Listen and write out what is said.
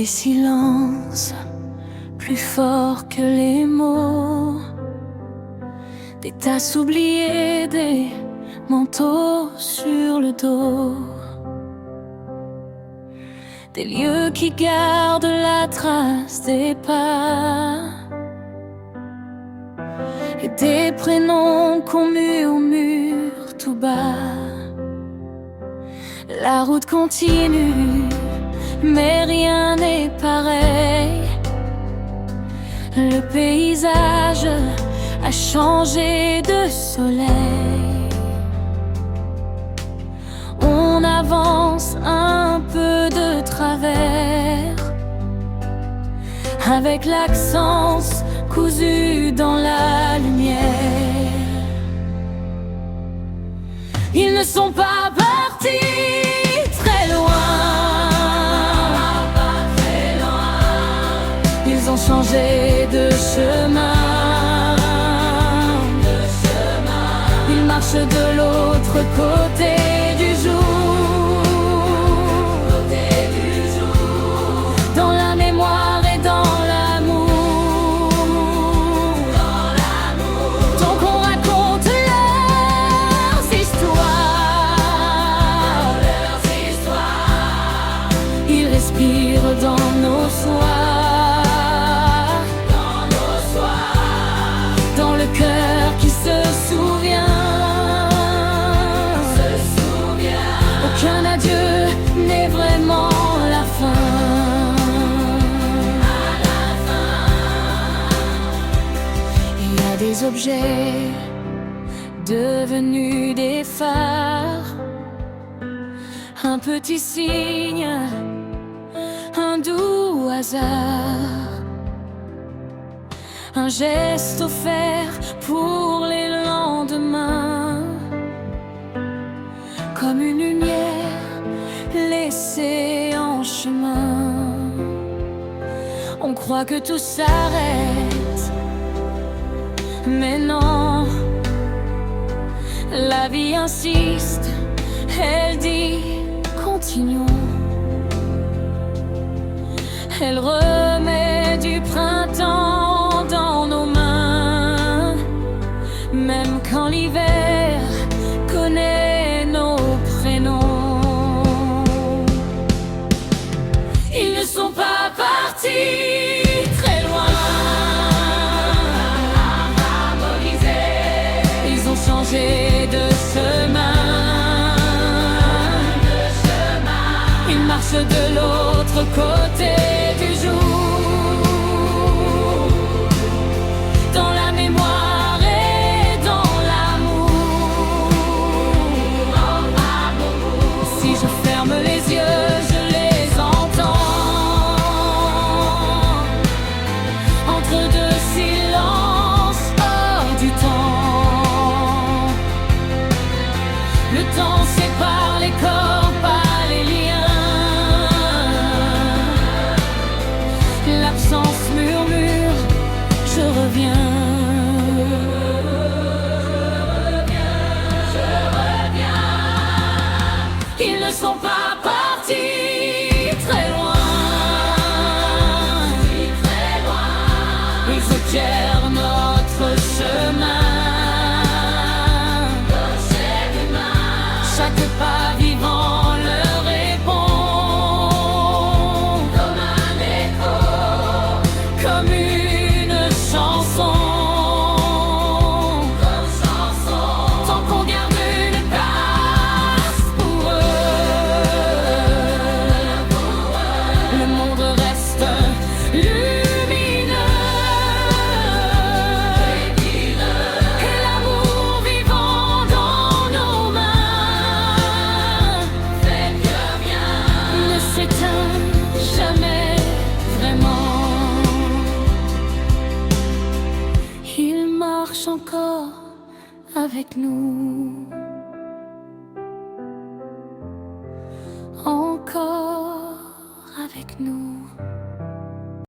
silences plus forts que les mots, des tasses oubliées, des manteaux sur le dos, des lieux qui gardent la trace des pas, et des prénoms qu'on murmure tout bas. La route continue, mais rien n'est pareil. Le paysage a changé de soleil. On avance un peu de travers, avec l'accent cousu dans la lumière. Ils ne sont pas partis très loin, ils ont changé de chemin. Ils marchent de l'autre côté du jour, dans la mémoire et dans l'amour. Donc on raconte leurs histoires. Ils respirent dans nos soirs, dans le cœur qui se souvient. Aucun adieu n'est vraiment la fin. Il y a des objets devenus des phares, un petit signe, un doux hasard, un geste offert pour les lendemains, comme une lumière laissée en chemin. On croit que tout s'arrête, mais non. La vie insiste, elle dit continuons. Elle remet du printemps dans nos mains, même quand l'hiver connaît nos prénoms. Ils ne sont pas partis très loin, ils ont changé de chemin. Ils marchent de l'autre côté du jour, dans la mémoire et dans l'amour. Si je ferme les yeux, je les entends, entre deux silences hors du temps. Le temps sépare les corps, pas les liens. L'absence murmure, je reviens. Ils ne sont pas partis très loin, ils éclairent notre chemin. Chaque pas vivant leur répond, comme un écho, comme une chanson. Tant qu'on garde une place pour eux, le monde reste lumineux. Et l'amour vivant dans nos mains ne s'éteint jamais vraiment. Il marche encore avec nous, encore avec nous.